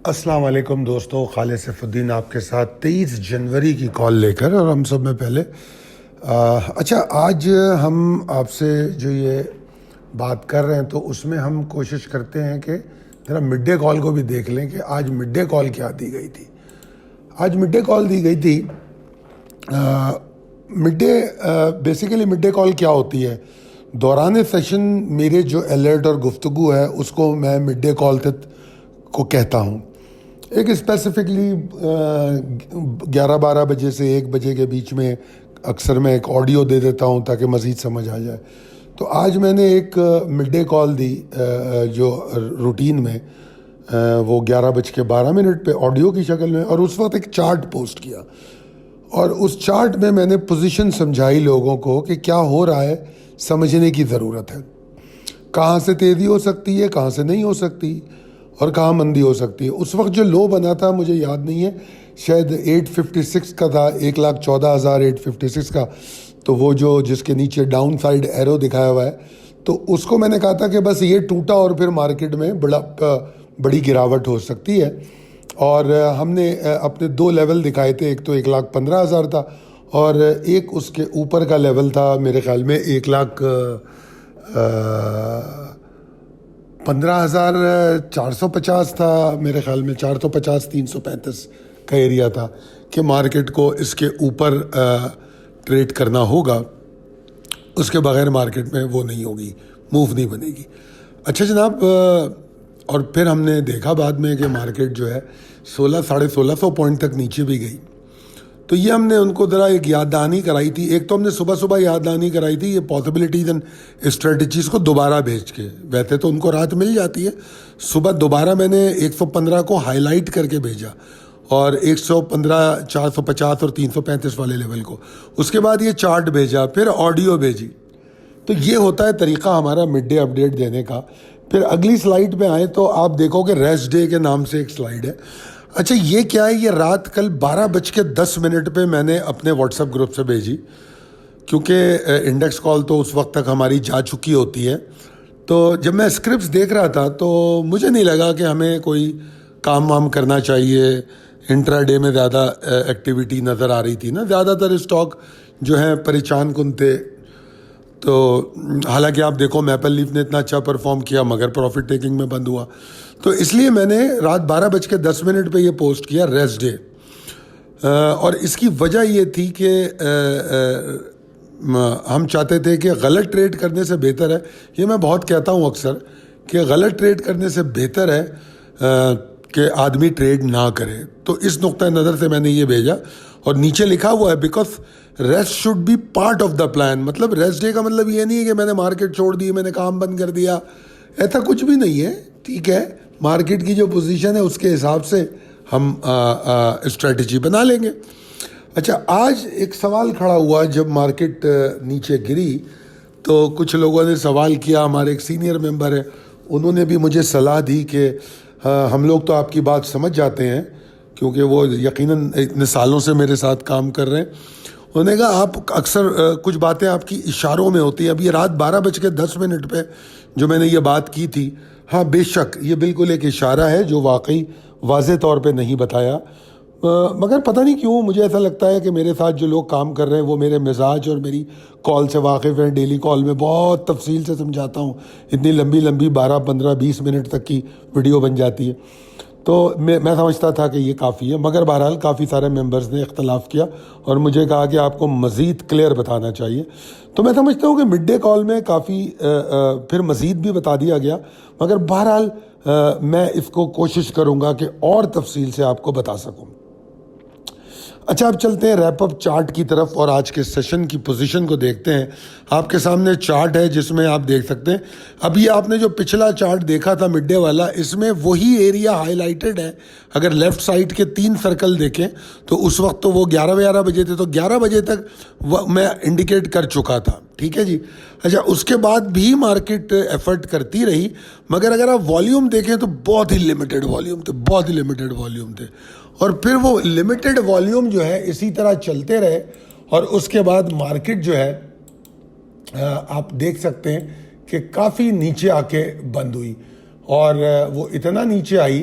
अस्सलाम वालेकुम दोस्तों, खालिद सैफुद्दीन आपके साथ 23 जनवरी की कॉल लेकर। और हम सब में पहले अच्छा, आज हम आपसे जो ये बात कर रहे हैं तो उसमें हम कोशिश करते हैं कि ज़रा मिड डे कॉल को भी देख लें कि आज मिड डे कॉल क्या दी गई थी। आज मिड डे कॉल दी गई थी। Mid day basically mid day call क्या होती है? दौरान सेशन मेरे जो अलर्ट और गुफ्तगू है उसको मैं मिड डे कॉल को कहता हूँ। एक स्पेसिफिकली 11-12 बजे से 1 बजे के बीच में अक्सर मैं एक ऑडियो दे देता हूँ ताकि मज़ीद समझ आ जाए। तो आज मैंने एक मिड डे कॉल दी जो रूटीन में वो 11:12 पे ऑडियो की शक्ल में, और उस वक्त एक चार्ट पोस्ट किया और उस चार्ट में मैंने पोजीशन समझाई लोगों को कि क्या हो रहा है, समझने की ज़रूरत है। कहाँ से तेज़ी हो सकती है, कहाँ से नहीं हो सकती, और कहाँ मंदी हो सकती है। उस वक्त जो लो बना था मुझे याद नहीं है, शायद 856 का था, 1,14,856 का। तो वो जो जिसके नीचे डाउन साइड एरो दिखाया हुआ है, तो उसको मैंने कहा था कि बस ये टूटा और फिर मार्केट में बड़ी गिरावट हो सकती है। और हमने अपने 2 लेवल दिखाए थे, एक तो 1,15,000 था और एक उसके ऊपर का लेवल था मेरे ख्याल में 1,15,450 था मेरे ख्याल में, 450-335 का एरिया था कि मार्केट को इसके ऊपर ट्रेड करना होगा, उसके बगैर मार्केट में वो नहीं होगी, मूव नहीं बनेगी। अच्छा जनाब, और फिर हमने देखा बाद में कि मार्केट जो है 1600-1650 पॉइंट तक नीचे भी गई। तो ये हमने उनको ज़रा एक याद दहानी कराई थी। एक तो हमने सुबह सुबह याद दहानी कराई थी ये पॉसिबिलिटीज़ एंड स्ट्रेटजीज़ को दोबारा भेज के, वैसे तो उनको रात मिल जाती है, सुबह दोबारा मैंने 115 को हाईलाइट करके भेजा और 115, 450 और 335 वाले लेवल को। उसके बाद ये चार्ट भेजा, फिर ऑडियो भेजी। तो ये होता है तरीका हमारा मिड डे अपडेट देने का। फिर अगली स्लाइड पे आए तो आप देखोगे रेस्ट डे के नाम से एक स्लाइड है। अच्छा ये क्या है? ये रात कल 12:10 पे मैंने अपने व्हाट्सएप ग्रुप से भेजी, क्योंकि इंडेक्स कॉल तो उस वक्त तक हमारी जा चुकी होती है। तो जब मैं स्क्रिप्ट्स देख रहा था तो मुझे नहीं लगा कि हमें कोई काम वाम करना चाहिए। इंट्राडे में ज़्यादा एक्टिविटी नज़र आ रही थी ना, ज़्यादातर स्टॉक जो हैं परेशान कुन थे। तो हालांकि आप देखो मैपल लीफ ने इतना अच्छा परफॉर्म किया मगर प्रॉफिट टेकिंग में बंद हुआ। तो इसलिए मैंने रात 12:10 पे ये पोस्ट किया रेस्ट डे। और इसकी वजह ये थी कि हम चाहते थे कि गलत ट्रेड करने से बेहतर है, ये मैं बहुत कहता हूँ अक्सर कि गलत ट्रेड करने से बेहतर है कि आदमी ट्रेड ना करे। तो इस नुक्ता नज़र से मैंने ये भेजा और नीचे लिखा हुआ है because rest should be part of the plan. मतलब रेस्ट डे का मतलब ये नहीं है कि मैंने मार्केट छोड़ दी, मैंने काम बंद कर दिया, ऐसा कुछ भी नहीं है। ठीक है, मार्केट की जो पोजीशन है उसके हिसाब से हम स्ट्रेटजी बना लेंगे। अच्छा, आज एक सवाल खड़ा हुआ जब मार्केट नीचे गिरी तो कुछ लोगों ने सवाल किया, हमारे एक सीनियर मेंबर है उन्होंने भी मुझे सलाह दी कि हम लोग तो आपकी बात समझ जाते हैं क्योंकि वो यकीनन इतने सालों से मेरे साथ काम कर रहे हैं। उन्होंने कहा आप अक्सर कुछ बातें आपकी इशारों में होती हैं। अब ये रात 12:10 पे जो मैंने ये बात की थी, हाँ बेशक ये बिल्कुल एक इशारा है जो वाकई वाज़े तौर पे नहीं बताया, मगर पता नहीं क्यों मुझे ऐसा लगता है कि मेरे साथ जो लोग काम कर रहे हैं वो मेरे मिजाज और मेरी कॉल से वाकिफ़ हैं। डेली कॉल में बहुत तफसील से समझाता हूँ, इतनी लंबी लंबी 12, 15, 20 मिनट तक की वीडियो बन जाती है। तो मैं समझता था कि ये काफ़ी है, मगर बहरहाल काफ़ी सारे मेंबर्स ने इख्तलाफ किया और मुझे कहा कि आपको मज़ीद क्लियर बताना चाहिए। तो मैं समझता हूँ कि मिड डे कॉल में काफ़ी फिर मज़ीद भी बता दिया गया, मगर बहरहाल मैं इसको कोशिश करूँगा कि और तफसील से आपको बता सकूँ। अच्छा, अब चलते हैं रैप अप चार्ट की तरफ और आज के सेशन की पोजीशन को देखते हैं। आपके सामने चार्ट है जिसमें आप देख सकते हैं, अभी आपने जो पिछला चार्ट देखा था मिड डे वाला, इसमें वही एरिया हाईलाइटेड है। अगर लेफ्ट साइड के 3 सर्कल देखें तो उस वक्त तो वो 11 बजे थे, तो 11 बजे तक मैं इंडिकेट कर चुका था। ठीक है जी। अच्छा, उसके बाद भी मार्केट एफर्ट करती रही, मगर अगर आप वॉल्यूम देखें तो बहुत ही लिमिटेड वॉल्यूम थे, बहुत ही लिमिटेड वॉल्यूम थे। और फिर वो लिमिटेड वॉल्यूम जो है इसी तरह चलते रहे और उसके बाद मार्केट जो है आप देख सकते हैं कि काफ़ी नीचे आके बंद हुई और वो इतना नीचे आई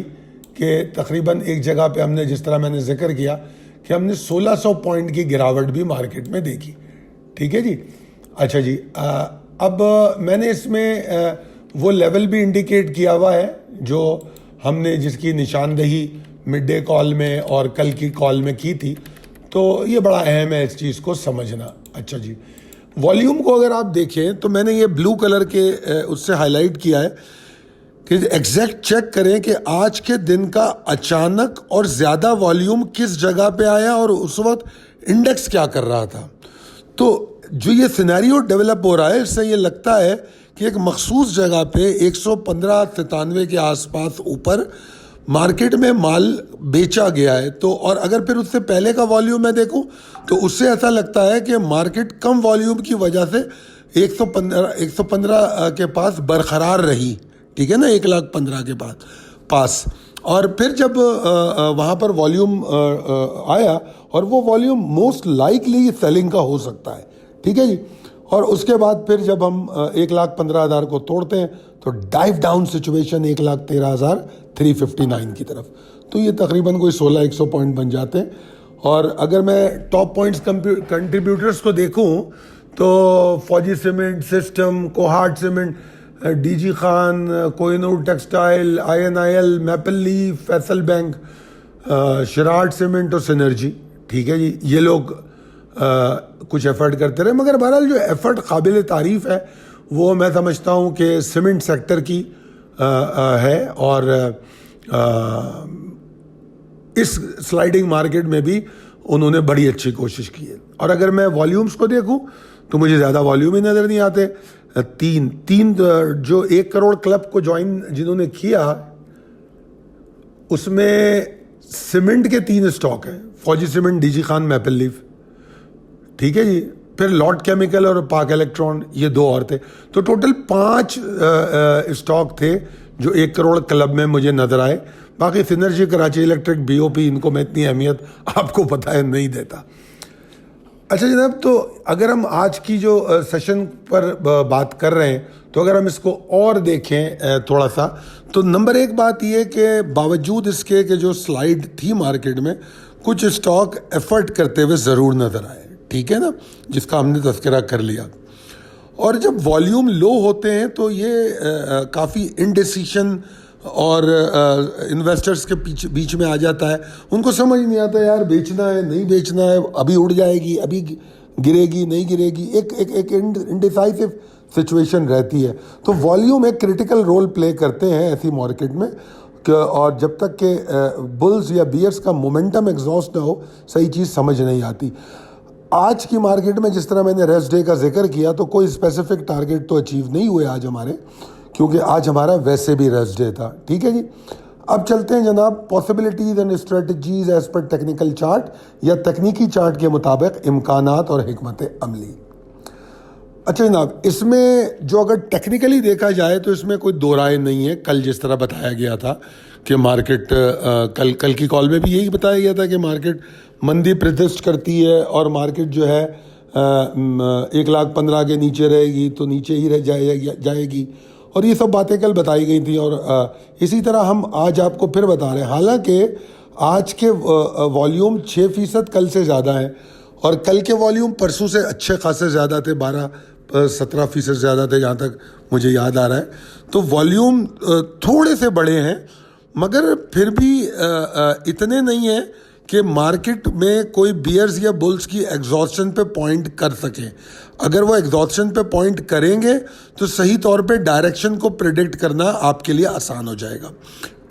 कि तकरीबन एक जगह पे हमने, जिस तरह मैंने जिक्र किया कि हमने 1600 पॉइंट की गिरावट भी मार्केट में देखी। ठीक है जी। अच्छा जी, अब मैंने इसमें वो लेवल भी इंडिकेट किया हुआ है जो हमने, जिसकी निशानदही मिड डे कॉल में और कल की कॉल में की थी। तो ये बड़ा अहम है इस चीज़ को समझना। अच्छा जी, वॉल्यूम को अगर आप देखें तो मैंने ये ब्लू कलर के उससे हाईलाइट किया है कि एग्जैक्ट चेक करें कि आज के दिन का अचानक और ज़्यादा वॉल्यूम किस जगह पे आया और उस वक्त इंडेक्स क्या कर रहा था। तो जो ये सिनेरियो डेवलप हो रहा है, इससे ये लगता है कि एक मखसूस जगह पे 115-97 के आसपास ऊपर मार्केट में माल बेचा गया है। तो और अगर फिर उससे पहले का वॉल्यूम मैं देखूं तो उससे ऐसा लगता है कि मार्केट कम वॉल्यूम की वजह से 115 के पास बरकरार रही। ठीक है ना, 1,15,000 के पास। और फिर जब वहाँ पर वॉल्यूम आया, और वो वॉल्यूम मोस्ट लाइकली सेलिंग का हो सकता है। ठीक है जी। और उसके बाद फिर जब हम 1,15,000 को तोड़ते हैं तो डाइव डाउन सिचुएशन 1,13,359 की तरफ। तो ये तकरीबन कोई 1600 पॉइंट बन जाते हैं। और अगर मैं टॉप पॉइंट्स कंट्रीब्यूटर्स को देखूं तो Fauji cement, system, Kohat cement, DG Khan, Kohinoor textile, INIL, maple leaf, Faysal bank, Cherat cement और सिनर्जी। ठीक है जी, ये लोग कुछ एफर्ट करते रहे, मगर बहरहाल जो एफर्ट काबिल तारीफ है वो मैं समझता हूँ कि सीमेंट सेक्टर की है। और इस स्लाइडिंग मार्केट में भी उन्होंने बड़ी अच्छी कोशिश की है। और अगर मैं वॉल्यूम्स को देखूं तो मुझे ज़्यादा वॉल्यूम ही नज़र नहीं आते। तीन जो 1 करोड़ क्लब को ज्वाइन जिन्होंने किया, उसमें सीमेंट के 3 स्टॉक हैं, फौजी cement, DG Khan, maple leaf. ठीक है जी। फिर लॉर्ड केमिकल और पाक इलेक्ट्रॉन, ये 2 और थे। तो टोटल 5 स्टॉक थे जो 1 करोड़ क्लब में मुझे नजर आए। बाकी सिनर्जी, कराची इलेक्ट्रिक, BOP, इनको मैं इतनी अहमियत आपको पता है नहीं देता। अच्छा जनाब, तो अगर हम आज की जो सेशन पर बात कर रहे हैं तो अगर हम इसको और देखें थोड़ा सा, तो नंबर 1 बात यह कि बावजूद इसके कि जो स्लाइड थी मार्केट में, कुछ स्टॉक एफर्ट करते हुए ज़रूर नज़र आए। ठीक है ना, जिसका हमने तज़किरा कर लिया। और जब वॉल्यूम लो होते हैं तो ये काफ़ी इनडिसीशन और इन्वेस्टर्स के बीच में आ जाता है। उनको समझ नहीं आता यार बेचना है नहीं बेचना है, अभी उड़ जाएगी, अभी गिरेगी नहीं गिरेगी, एक इनडिसाइसिव सिचुएशन रहती है। तो वॉल्यूम एक क्रिटिकल रोल प्ले करते हैं ऐसी मार्केट में। और जब तक के बुल्स या बियर्स का मोमेंटम एग्जॉस्ट ना हो, सही चीज़ समझ नहीं आती। आज की मार्केट में जिस तरह मैंने रेस्ट डे का जिक्र किया, तो कोई स्पेसिफिक टारगेट तो अचीव नहीं हुए आज हमारे, क्योंकि आज हमारा वैसे भी रेस्ट डे था। ठीक है जी। अब चलते हैं जनाब, possibilities and strategies as per technical chart, या तकनीकी चार्ट के मुताबिक इम्कानात और हिकमत अमली। अच्छा जनाब, इसमें जो अगर टेक्निकली देखा जाए तो इसमें कोई दो राय नहीं है। कल जिस तरह बताया गया था कि मार्केट कल की कॉल में भी यही बताया गया था कि मार्केट मंदी प्रदर्शित करती है और मार्केट जो है 1,15,000 के नीचे रहेगी तो नीचे ही रह जाएगी। और ये सब बातें कल बताई गई थी। और इसी तरह हम आज आपको फिर बता रहे हैं, हालांकि आज के वॉल्यूम 6% कल से ज़्यादा है, और कल के वॉल्यूम परसों से अच्छे खासे ज़्यादा थे, 12-17% ज़्यादा थे जहाँ तक मुझे याद आ रहा है। तो वॉल्यूम थोड़े से बड़े हैं, मगर फिर भी इतने नहीं हैं कि मार्केट में कोई बियर्स या बुल्स की एग्जॉस्शन पे पॉइंट कर सके। अगर वो एग्जॉस्शन पे पॉइंट करेंगे तो सही तौर पे डायरेक्शन को प्रेडिक्ट करना आपके लिए आसान हो जाएगा।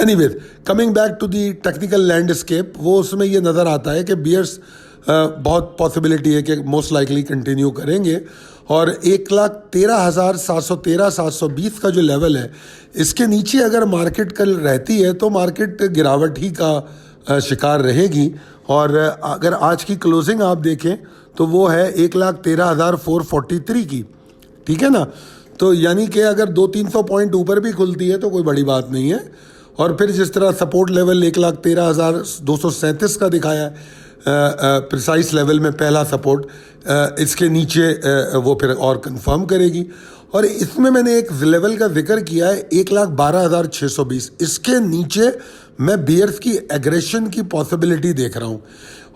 Anyways, coming back to the technical landscape, वो उसमें ये नज़र आता है कि बियर्स बहुत पॉसिबिलिटी है कि मोस्ट लाइकली कंटिन्यू करेंगे। और 1,13,713-720 का जो लेवल है, इसके नीचे अगर मार्केट कल रहती है तो मार्केट गिरावट ही का शिकार रहेगी। और अगर आज की क्लोजिंग आप देखें तो वो है 1,13,443 की। ठीक है ना, तो यानी कि अगर 200-300 पॉइंट ऊपर भी खुलती है तो कोई बड़ी बात नहीं है। और फिर जिस तरह सपोर्ट लेवल 1,13,237 का दिखाया है, प्रिसाइस लेवल में पहला सपोर्ट, इसके नीचे वो फिर और कंफर्म करेगी। और इसमें मैंने एक लेवल का जिक्र किया है 1,12,620, इसके नीचे मैं बियर्स की एग्रेशन की पॉसिबिलिटी देख रहा हूँ।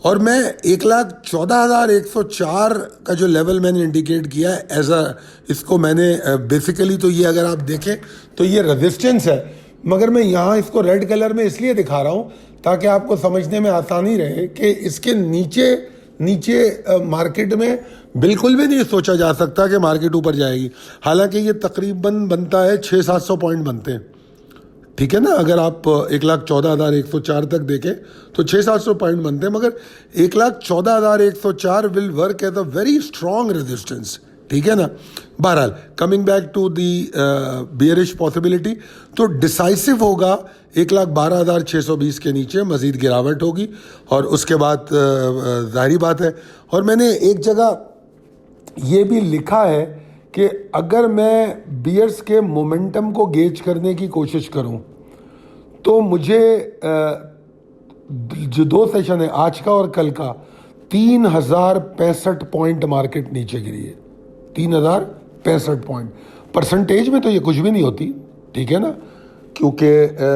और मैं 1,14,104 का जो लेवल मैंने इंडिकेट किया है एज अ, इसको मैंने बेसिकली तो ये अगर आप देखें तो ये रेजिस्टेंस है, मगर मैं यहाँ इसको रेड कलर में इसलिए दिखा रहा हूँ ताकि आपको समझने में आसानी रहे कि इसके नीचे नीचे मार्केट में बिल्कुल भी नहीं सोचा जा सकता कि मार्केट ऊपर जाएगी। हालांकि ये तकरीबन बनता है 600-700 पॉइंट बनते हैं, ठीक है ना। अगर आप 1,14,104 तक देखें तो 600-700 पॉइंट बनते हैं, मगर 1,14,104 will work as a very strong resistance, ठीक है ना। बहरहाल coming back to the bearish possibility, तो डिसाइसिव होगा 1,12,620 के नीचे मज़ीद गिरावट होगी और उसके बाद जाहिर बात है। और मैंने एक जगह ये भी लिखा है कि अगर मैं बियर्स के मोमेंटम को गेज करने की कोशिश करूं तो मुझे जो 2 सेशन है आज का और कल का, 3,065 पॉइंट मार्केट नीचे गिरी है। 3,065 पॉइंट परसेंटेज में तो ये कुछ भी नहीं होती, ठीक है ना, क्योंकि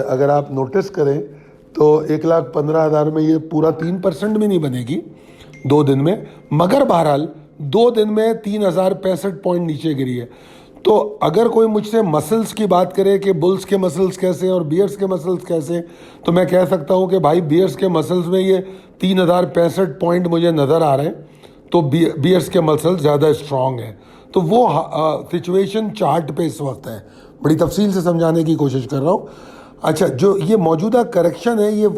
अगर आप नोटिस करें तो 1,15,000 में ये पूरा 3% भी नहीं बनेगी 2 दिन में, मगर बहरहाल 2 दिन में 3,065 पॉइंट नीचे गिरी है। तो अगर कोई मुझसे मसल्स की बात करे कि बुल्स के मसल्स कैसे और बियर्स के मसल्स कैसे, तो मैं कह सकता हूं कि भाई बियर्स के मसल्स में ये 3,065 पॉइंट मुझे नज़र आ रहे हैं, तो बियर्स के मसल्स ज़्यादा स्ट्रॉन्ग हैं। तो वो सिचुएशन चार्ट पे इस वक्त है, बड़ी तफसील से समझाने की कोशिश कर रहा हूँ। अच्छा, जो ये मौजूदा करेक्शन है, ये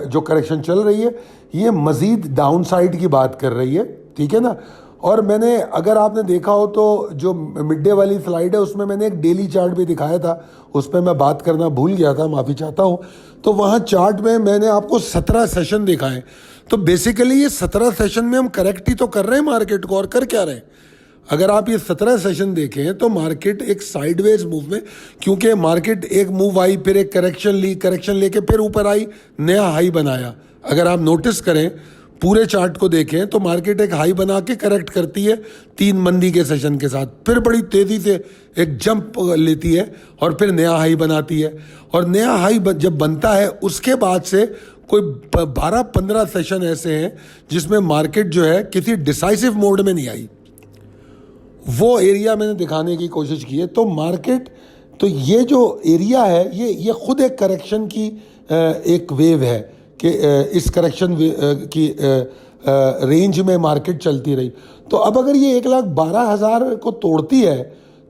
जो करेक्शन चल रही है, ये मज़ीद डाउन साइड की बात कर रही है, ठीक है ना। और मैंने, अगर आपने देखा हो तो जो मिड डे वाली स्लाइड है उसमें मैंने एक डेली चार्ट भी दिखाया था, उस पर मैं बात करना भूल गया था, माफ़ी चाहता हूँ। तो वहाँ चार्ट में मैंने आपको 17 सेशन दिखाए। तो बेसिकली ये 17 सेशन में हम करेक्ट ही तो कर रहे हैं मार्केट को, और कर क्या रहे हैं। अगर आप ये 17 सेशन देखें तो मार्केट एक साइडवेज मूव में, क्योंकि मार्केट एक मूव आई, फिर एक करेक्शन ली, करेक्शन लेके फिर ऊपर आई, नया हाई बनाया। अगर आप नोटिस करें, पूरे चार्ट को देखें तो मार्केट एक हाई बना के करेक्ट करती है 3 मंदी के सेशन के साथ, फिर बड़ी तेज़ी से एक जंप लेती है और फिर नया हाई बनाती है। और नया हाई जब बनता है उसके बाद से कोई 12-15 सेशन ऐसे हैं जिसमें मार्केट जो है किसी डिसाइसिव मोड में नहीं आई। वो एरिया मैंने दिखाने की कोशिश की है। तो मार्केट, तो ये जो एरिया है ये खुद एक करेक्शन की एक वेव है कि इस करेक्शन की रेंज में मार्केट चलती रही। तो अब अगर ये 1,12,000 को तोड़ती है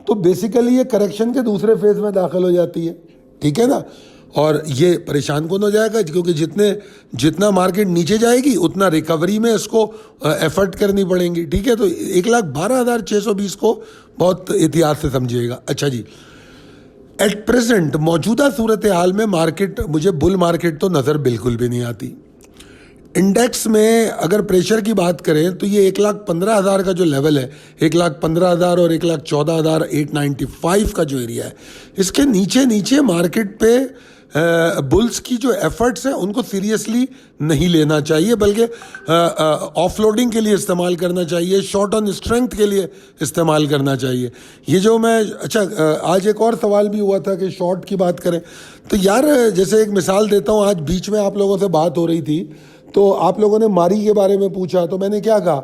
तो बेसिकली ये करेक्शन के दूसरे फेज में दाखिल हो जाती है, ठीक है ना। और ये परेशान कौन हो जाएगा, क्योंकि जितना मार्केट नीचे जाएगी उतना रिकवरी में इसको एफर्ट करनी पड़ेंगी, ठीक है। तो 1,12,620 को बहुत एहतियात से समझिएगा। अच्छा जी, एट प्रेजेंट मौजूदा सूरत हाल में मार्केट, मुझे बुल मार्केट तो नज़र बिल्कुल भी नहीं आती। इंडेक्स में अगर प्रेशर की बात करें तो ये 1,15,000 का जो लेवल है, 1,15,000 और 1,14,895 का जो एरिया है, इसके नीचे नीचे मार्केट पे बुल्स की जो एफर्ट्स हैं उनको सीरियसली नहीं लेना चाहिए, बल्कि ऑफलोडिंग के लिए इस्तेमाल करना चाहिए, शॉर्ट ऑन स्ट्रेंथ के लिए इस्तेमाल करना चाहिए। ये जो मैं, अच्छा आज एक और सवाल भी हुआ था कि शॉर्ट की बात करें, तो यार जैसे एक मिसाल देता हूँ, आज बीच में आप लोगों से बात हो रही थी तो आप लोगों ने मारी के बारे में पूछा, तो मैंने क्या कहा,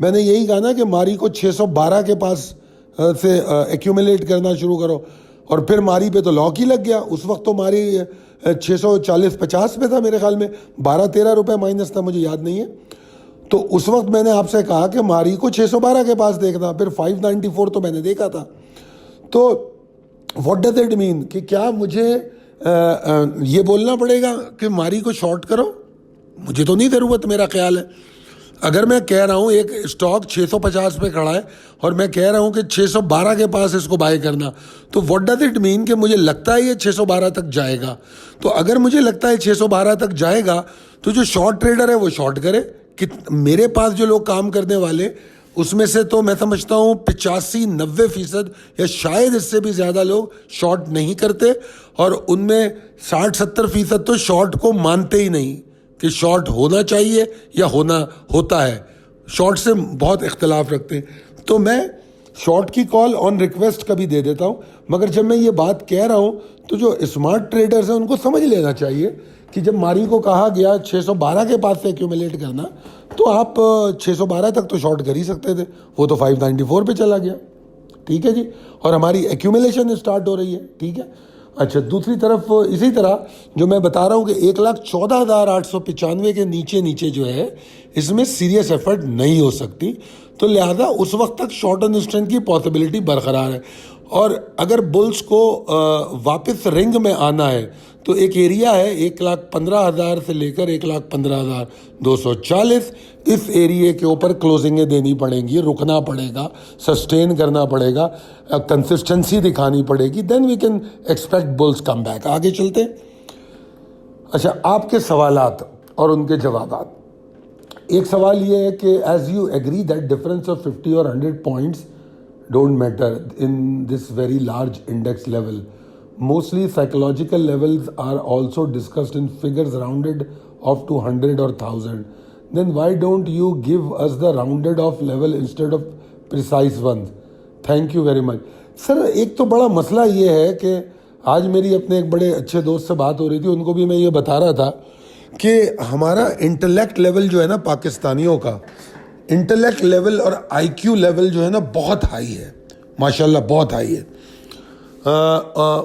मैंने यही कहा ना कि मारी को 612 के पास से एक्यूमुलेट करना शुरू करो, और फिर मारी पे तो लॉक ही लग गया। उस वक्त तो मारी 640-50 पे था मेरे ख्याल में, 12-13 रुपये माइनस था, मुझे याद नहीं है। तो उस वक्त मैंने आपसे कहा कि मारी को 612 के पास देखना, फिर 594 तो मैंने देखा था। तो व्हाट डज इट मीन कि क्या मुझे ये बोलना पड़ेगा कि मारी को शॉर्ट करो? मुझे तो नहीं ज़रूरत, मेरा ख्याल है। अगर मैं कह रहा हूँ एक स्टॉक 650 पे खड़ा है और मैं कह रहा हूँ कि 612 के पास इसको बाय करना, तो व्हाट डज इट मीन कि मुझे लगता है ये 612 तक जाएगा। तो अगर मुझे लगता है 612 तक जाएगा तो जो शॉर्ट ट्रेडर है वो शॉर्ट करे। कि मेरे पास जो लोग काम करने वाले, उसमें से तो मैं समझता हूँ 85-90% या शायद इससे भी ज़्यादा लोग शॉर्ट नहीं करते, और उनमें 60-70% तो शॉर्ट को मानते ही नहीं कि शॉर्ट होना चाहिए या होता है, शॉर्ट से बहुत इख्तलाफ रखते हैं। तो मैं शॉर्ट की कॉल ऑन रिक्वेस्ट कभी दे देता हूँ, मगर जब मैं ये बात कह रहा हूँ तो जो स्मार्ट ट्रेडर्स हैं उनको समझ लेना चाहिए कि जब मारी को कहा गया 612 के पास से एक्यूमुलेट करना, तो आप 612 तक तो शॉर्ट कर ही सकते थे, वो तो 594 पे चला गया। ठीक है जी, और हमारी एक्यूमुलेशन स्टार्ट हो रही है। ठीक है, अच्छा दूसरी तरफ इसी तरह जो मैं बता रहा हूँ कि 1,14,895 के नीचे नीचे जो है इसमें सीरियस एफर्ट नहीं हो सकती, तो लिहाजा उस वक्त तक शॉर्ट ऑन स्ट्रेंथ की पॉसिबिलिटी बरकरार है। और अगर बुल्स को वापस रिंग में आना है तो एक एरिया है 1,15,000 से लेकर 1,15,240, इस एरिया के ऊपर क्लोजिंगें देनी पड़ेंगी, रुकना पड़ेगा, सस्टेन करना पड़ेगा, कंसिस्टेंसी दिखानी पड़ेगी, then we can expect bulls come back. आगे चलते हैं। अच्छा, आपके सवालात और उनके जवाबात। एक सवाल ये है कि as you agree that difference of 50 और 100 points don't matter in this very large index level. Mostly psychological levels are also discussed in figures rounded off to 100 or 1000. Then why don't you give us the rounded off level instead of precise ones? Thank you very much. Sir एक तो बड़ा मसला ये है कि आज मेरी अपने एक बड़े अच्छे दोस्त से बात हो रही थी, उनको भी मैं ये बता रहा था कि हमारा इंटेलेक्ट लेवल जो है ना पाकिस्तानियों का, इंटेलेक्ट लेवल और आईक्यू लेवल जो है ना बहुत हाई है, माशाल्लाह बहुत हाई है।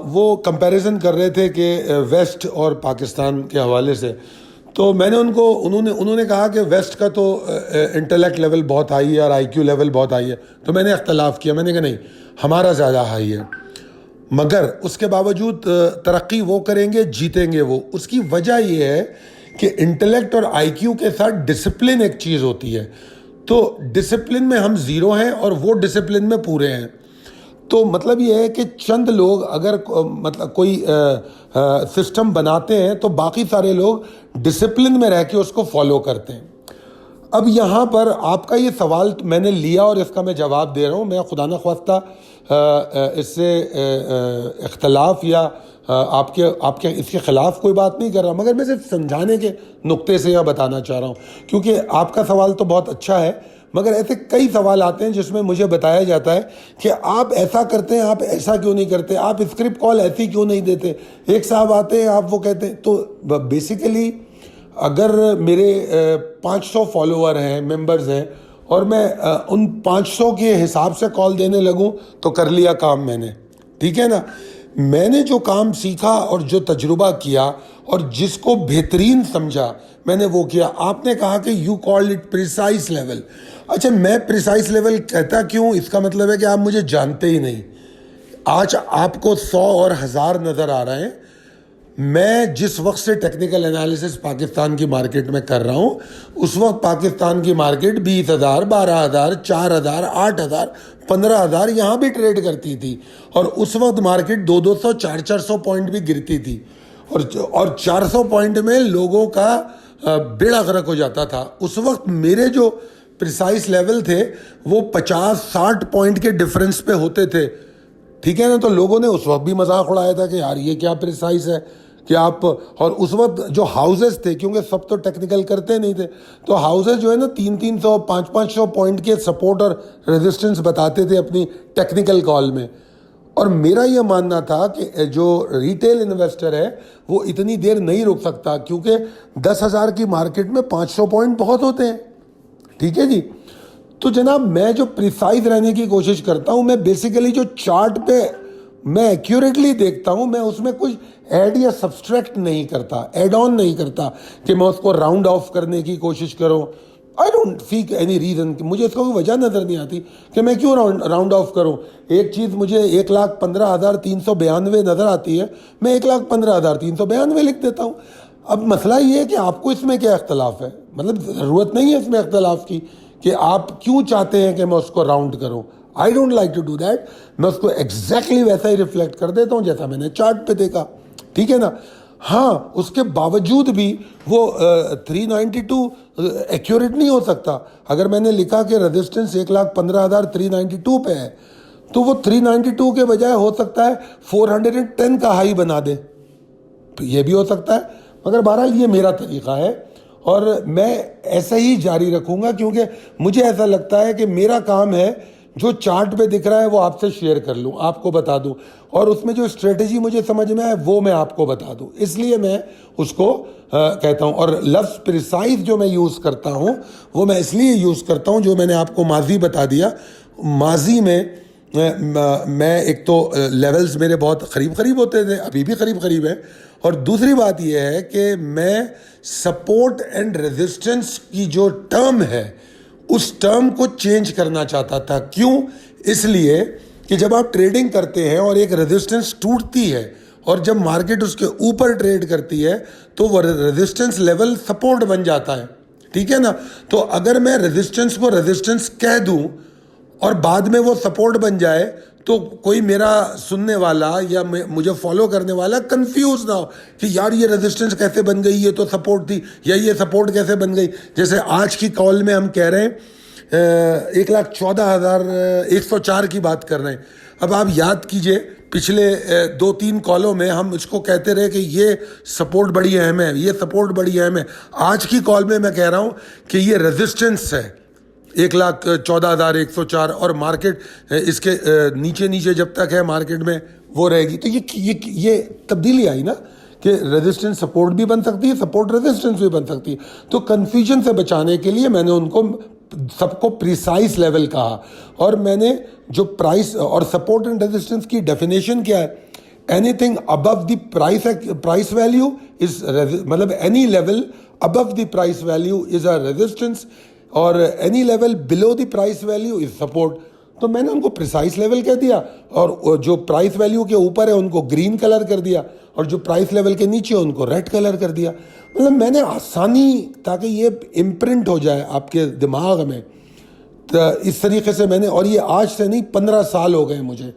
वो कंपैरिजन कर रहे थे कि वेस्ट और पाकिस्तान के हवाले से, तो मैंने उन्होंने कहा कि वेस्ट का तो इंटेलेक्ट लेवल बहुत हाई है और आईक्यू लेवल बहुत हाई है, तो मैंने इख्तलाफ किया, मैंने कहा नहीं हमारा ज़्यादा हाई है, मगर उसके बावजूद तरक्की वो करेंगे, जीतेंगे वो। उसकी वजह ये है कि इंटेलेक्ट और आईक्यू के साथ डिसिप्लिन एक चीज़ होती है, तो डिसिप्लिन में हम ज़ीरो हैं और वो डिसिप्लिन में पूरे हैं। तो मतलब ये है कि चंद लोग अगर मतलब कोई सिस्टम बनाते हैं तो बाकी सारे लोग डिसिप्लिन में रह के उसको फॉलो करते हैं। अब यहाँ पर आपका ये सवाल मैंने लिया और इसका मैं जवाब दे रहा हूँ। मैं खुदा न ख्वास्ता इससे इख्तलाफ या आपके इसके ख़िलाफ़ कोई बात नहीं कर रहा, मगर मैं सिर्फ समझाने के नुक्ते से यह बताना चाह रहा हूँ, क्योंकि आपका सवाल तो बहुत अच्छा है, मगर ऐसे कई सवाल आते हैं जिसमें मुझे बताया जाता है कि आप ऐसा करते हैं, आप ऐसा क्यों नहीं करते, आप स्क्रिप्ट कॉल ऐसी क्यों नहीं देते। एक साहब आते हैं, आप वो कहते हैं। तो बेसिकली अगर मेरे 500 फॉलोअर हैं, मेंबर्स हैं, और मैं उन 500 के हिसाब से कॉल देने लगूं तो कर लिया काम मैंने। ठीक है ना, मैंने जो काम सीखा और जो तजुर्बा किया और जिसको बेहतरीन समझा मैंने वो किया। आपने कहा कि you called it precise level. अच्छा, मैं प्रिसाइज लेवल कहता क्यों, इसका मतलब है कि आप मुझे जानते ही नहीं। आज आपको 100 और 1000 नज़र आ रहे हैं। मैं जिस वक्त से टेक्निकल एनालिसिस पाकिस्तान की मार्केट में कर रहा हूँ, उस वक्त पाकिस्तान की मार्केट 20,000, 12,000, 4,000, 8,000, 15,000 यहाँ भी ट्रेड करती थी, और उस वक्त मार्केट 200, 400 पॉइंट भी गिरती थी, और 400 पॉइंट में लोगों का बेड़ा गर्क हो जाता था। उस वक्त मेरे जो प्रिसाइज लेवल थे वो 50-60 पॉइंट के डिफरेंस पे होते थे। ठीक है ना, तो लोगों ने उस वक्त भी मजाक उड़ाया था कि यार ये क्या प्रिसाइज है कि आप। और उस वक्त जो हाउसेस थे, क्योंकि सब तो टेक्निकल करते नहीं थे, तो हाउसेस जो है ना 300-300, 500-500 पॉइंट के सपोर्ट और रेजिस्टेंस बताते थे अपनी टेक्निकल कॉल में। और मेरा ये मानना था कि जो रिटेल इन्वेस्टर है वो इतनी देर नहीं रुक सकता, क्योंकि 10,000 की मार्केट में 500 पॉइंट बहुत होते हैं। ठीक है जी, तो जनाब मैं जो प्रिसाइज रहने की कोशिश करता हूँ, मैं बेसिकली जो चार्ट पे मैं एक्यूरेटली देखता हूँ, मैं उसमें कुछ ऐड या सब्सट्रैक्ट नहीं करता, एड ऑन नहीं करता कि मैं उसको राउंड ऑफ करने की कोशिश करूँ। I don't see any reason, मुझे इसका कोई वजह नज़र नहीं आती कि मैं क्यों राउंड ऑफ करूँ। एक चीज़ मुझे 1,15,392 नज़र आती है, मैं 1,15,392 लिख देता हूँ। अब मसला ये है कि आपको इसमें क्या इख्तलाफ है, मतलब ज़रूरत नहीं है इसमें इख्तलाफ की कि आप क्यों चाहते हैं कि मैं उसको राउंड करूँ। I don't like to do that. मैं उसको एग्जैक्टली वैसा ही रिफ्लेक्ट कर देता हूँ जैसा मैंने चार्ट पे देखा। ठीक है ना, हाँ उसके बावजूद भी वो 392 एक्यूरेट नहीं हो सकता। अगर मैंने लिखा कि रेजिस्टेंस 1,15,392 पे है, तो वो 392 के बजाय हो सकता है 410 का हाई बना दे, तो ये भी हो सकता है। मगर बहरहाल ये मेरा तरीका है और मैं ऐसा ही जारी रखूँगा, क्योंकि मुझे ऐसा लगता है कि मेरा काम है जो चार्ट पे दिख रहा है वो आपसे शेयर कर लूँ, आपको बता दूँ, और उसमें जो स्ट्रेटेजी मुझे समझ में आए वो मैं आपको बता दूँ, इसलिए मैं उसको कहता हूँ। और लफ्ज़ प्रिसाइज जो मैं यूज़ करता हूँ वो मैं इसलिए यूज़ करता हूँ, जो मैंने आपको माजी बता दिया, माजी में मैं एक तो लेवल्स मेरे बहुत करीब करीब होते थे, अभी भी करीब करीब है, और दूसरी बात यह है कि मैं सपोर्ट एंड रेजिस्टेंस की जो टर्म है उस टर्म को चेंज करना चाहता था। क्यों? इसलिए कि जब आप ट्रेडिंग करते हैं और एक रेजिस्टेंस टूटती है और जब मार्केट उसके ऊपर ट्रेड करती है तो वो रेजिस्टेंस लेवल सपोर्ट बन जाता है, ठीक है ना। तो अगर मैं रेजिस्टेंस को रेजिस्टेंस कह दूं और बाद में वो सपोर्ट बन जाए तो कोई मेरा सुनने वाला या मुझे फॉलो करने वाला कंफ्यूज ना हो कि यार ये रेजिस्टेंस कैसे बन गई, ये तो सपोर्ट थी, या ये सपोर्ट कैसे बन गई। जैसे आज की कॉल में हम कह रहे हैं 1,14,104 की बात कर रहे हैं। अब आप याद कीजिए पिछले 2-3 कॉलों में हम इसको कहते रहे कि ये सपोर्ट बड़ी अहम है, ये सपोर्ट बड़ी अहम है। आज की कॉल में मैं कह रहा हूँ कि ये रेजिस्टेंस है 1,14,104, और मार्केट इसके नीचे नीचे जब तक है मार्केट में वो रहेगी। तो ये तब्दीली आई ना कि रेजिस्टेंस सपोर्ट भी बन सकती है, सपोर्ट रेजिस्टेंस भी बन सकती है। तो कन्फ्यूजन से बचाने के लिए मैंने उनको सबको प्रिसाइज लेवल कहा, और मैंने जो प्राइस और सपोर्ट एंड रेजिस्टेंस की डेफिनेशन क्या है, anything above the price value is, मतलब any level above the price value is a resistance और any level below the price value is support. तो मैंने उनको प्रिसाइज लेवल कह दिया, और जो प्राइस वैल्यू के ऊपर है उनको ग्रीन कलर कर दिया, और जो प्राइस लेवल के नीचे उनको रेड कलर कर दिया। मतलब मैंने आसानी, ताकि ये इम्प्रिंट हो जाए आपके दिमाग में, तो इस तरीके से मैंने, और ये आज से नहीं 15 साल हो गए मुझे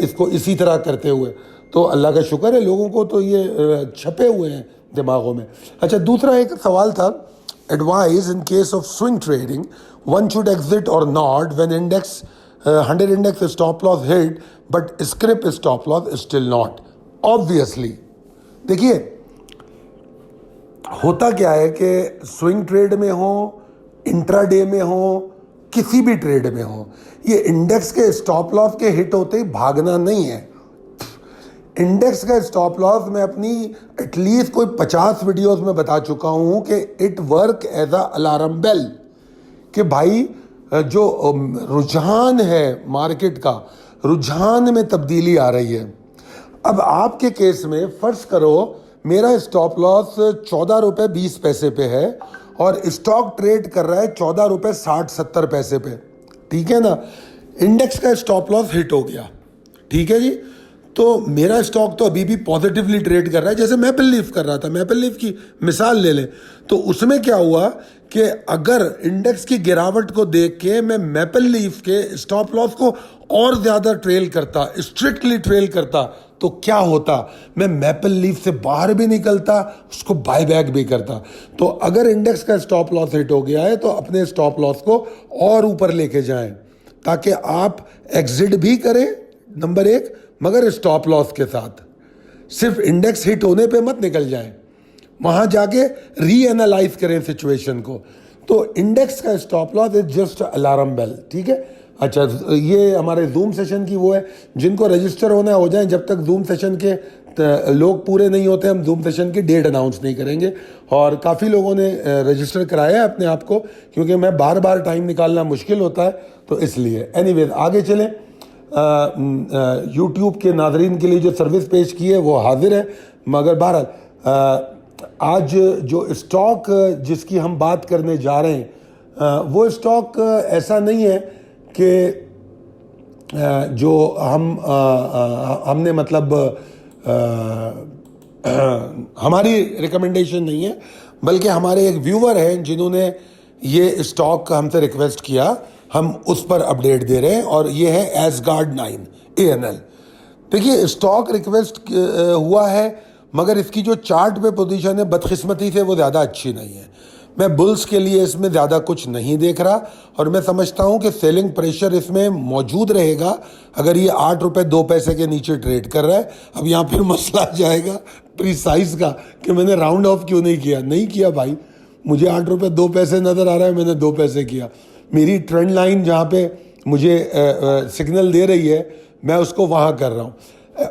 इसको इसी तरह करते हुए। तो अल्लाह का शुक्र है, लोगों को तो ये छपे हुए हैं दिमागों में। अच्छा, दूसरा एक सवाल था, advise in case of swing trading, one should exit or not when index 100 index stop loss hit but scrip stop loss is still not. Obviously, देखिए होता क्या है कि स्विंग ट्रेड में हो, इंट्राडे में हो, किसी भी ट्रेड में हो, ये इंडेक्स के स्टॉप लॉस के हिट होते ही भागना नहीं है। इंडेक्स का स्टॉप लॉस मैं अपनी एटलीस्ट कोई 50 वीडियोस में बता चुका हूं कि it work as a alarm bell, कि भाई जो रुझान है मार्केट का, रुझान में तब्दीली आ रही है। अब आपके केस में फर्ज करो मेरा स्टॉप लॉस 14 रुपये 20 पैसे पे है और स्टॉक ट्रेड कर रहा है 14 रुपये 60-70 पैसे पे, ठीक है ना। इंडेक्स का स्टॉप लॉस हिट हो गया, ठीक है जी, तो मेरा स्टॉक तो अभी भी पॉजिटिवली ट्रेड कर रहा है, जैसे मैपल लीफ कर रहा था। मैपल लीफ की मिसाल ले लें तो उसमें क्या हुआ कि अगर इंडेक्स की गिरावट को देख के मैं मैपल लीफ के स्टॉप लॉस को और ज़्यादा ट्रेल करता, स्ट्रिक्टली ट्रेल करता, तो क्या होता, मैं मैपल लीफ से बाहर भी निकलता, उसको बाय बैक भी करता। तो अगर इंडेक्स का स्टॉप लॉस हिट हो गया है तो अपने स्टॉप लॉस को और ऊपर लेके जाएं, ताकि आप एग्जिट भी करें, नंबर 1, मगर स्टॉप लॉस के साथ। सिर्फ इंडेक्स हिट होने पे मत निकल जाएं, वहां जाके री एनालाइज करें सिचुएशन को। तो इंडेक्स का stop loss is just alarm bell, ठीक है। अच्छा, ये हमारे जूम सेशन की वो है, जिनको रजिस्टर होना है हो जाएं। जब तक जूम सेशन के लोग पूरे नहीं होते हम जूम सेशन की डेट अनाउंस नहीं करेंगे। और काफ़ी लोगों ने रजिस्टर कराया है अपने आप को, क्योंकि मैं बार बार टाइम निकालना मुश्किल होता है, तो इसलिए। एनीवेज, आगे चलें। यूट्यूब के नाजरीन के लिए जो सर्विस पेश की है वो हाजिर है, मगर बहरहाल आज जो स्टॉक जिसकी हम बात करने जा रहे हैं वो स्टॉक ऐसा नहीं है कि जो हमने मतलब हमारी रिकमेंडेशन नहीं है, बल्कि हमारे एक व्यूवर हैं जिन्होंने ये स्टॉक हमसे रिक्वेस्ट किया, हम उस पर अपडेट दे रहे हैं, और ये है एसगार्ड 9 ANL। देखिए, स्टॉक रिक्वेस्ट हुआ है, मगर इसकी जो चार्ट पे पोजीशन है बदकिस्मती से वो ज़्यादा अच्छी नहीं है। मैं बुल्स के लिए इसमें ज़्यादा कुछ नहीं देख रहा, और मैं समझता हूँ कि सेलिंग प्रेशर इसमें मौजूद रहेगा अगर ये 8 रुपये 2 पैसे के नीचे ट्रेड कर रहा है। अब यहाँ फिर मसला आ जाएगा प्रिसाइज का कि मैंने राउंड ऑफ क्यों नहीं किया भाई, मुझे 8 रुपये 2 पैसे नज़र आ रहा है, मैंने 2 पैसे किया। मेरी ट्रेंड लाइन जहाँ पे मुझे सिग्नल दे रही है, मैं उसको वहाँ कर रहा हूँ।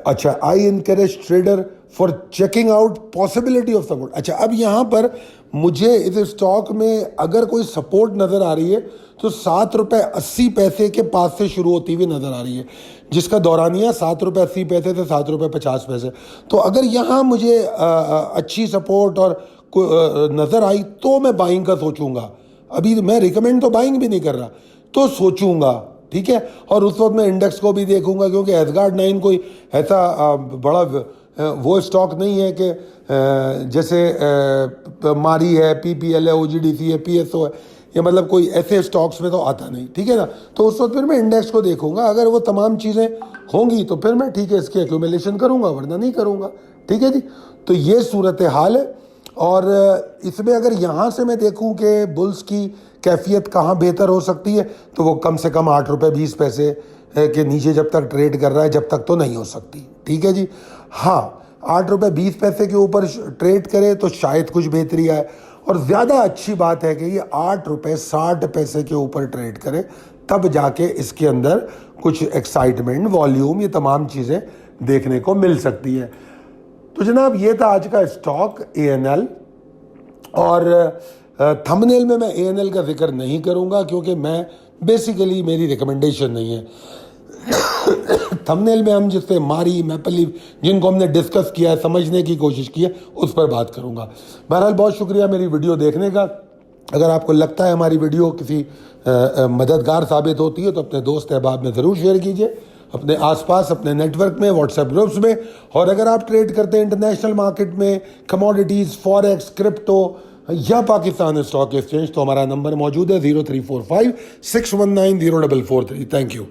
अच्छा, I encourage trader for checking out possibility of support. अच्छा, अब यहाँ पर मुझे इस स्टॉक में अगर कोई सपोर्ट नज़र आ रही है तो 7.80 के पास से शुरू होती हुई नज़र आ रही है, जिसका दौरानिया 7.80 से 7.50। तो अगर यहाँ मुझे अच्छी सपोर्ट और नज़र आई तो मैं बाइंग का सोचूंगा। अभी मैं रिकमेंड तो बाइंग भी नहीं कर रहा, तो सोचूंगा, ठीक है। और उस वक्त मैं इंडेक्स को भी देखूंगा, क्योंकि एसगार्ड 9 कोई ऐसा बड़ा वो स्टॉक नहीं है कि जैसे मारी है, पीपीएल है, ओजीडीसी है, पीएसओ है, ये मतलब कोई ऐसे स्टॉक्स में तो आता नहीं, ठीक है ना। तो उस वक्त फिर मैं इंडेक्स को देखूंगा, अगर वो तमाम चीज़ें होंगी तो फिर मैं ठीक है इसकी एक्यूमुलेशन करूंगा, वरना नहीं करूंगा, ठीक है जी। तो ये सूरत हाल है। और इसमें अगर यहाँ से मैं देखूं कि बुल्स की कैफियत कहाँ बेहतर हो सकती है, तो वो कम से कम 8.20 के नीचे जब तक ट्रेड कर रहा है, जब तक तो नहीं हो सकती, ठीक है जी। हाँ, 8.20 के ऊपर ट्रेड करे तो शायद कुछ बेहतरी आए, और ज़्यादा अच्छी बात है कि ये 8.60 के ऊपर ट्रेड करे, तब जाके इसके अंदर कुछ एक्साइटमेंट, वॉल्यूम, ये तमाम चीज़ें देखने को मिल सकती है। तो जनाब, ये था आज का स्टॉक ANL। और थंबनेल में मैं ANL का जिक्र नहीं करूंगा, क्योंकि मैं बेसिकली मेरी रिकमेंडेशन नहीं है। थंबनेल में हम जिससे मारी, मैपली, जिनको हमने डिस्कस किया है, समझने की कोशिश की है, उस पर बात करूंगा। बहरहाल, बहुत शुक्रिया मेरी वीडियो देखने का। अगर आपको लगता है हमारी वीडियो किसी मददगार साबित होती है तो अपने दोस्त अहबाब में ज़रूर शेयर कीजिए, अपने आसपास, अपने नेटवर्क में, व्हाट्सएप ग्रुप्स में। और अगर आप ट्रेड करते हैं इंटरनेशनल मार्केट में, कमोडिटीज़, फॉरेक्स, क्रिप्टो या पाकिस्तान स्टॉक एक्सचेंज, तो हमारा नंबर मौजूद है 0345 619 0443। Thank you.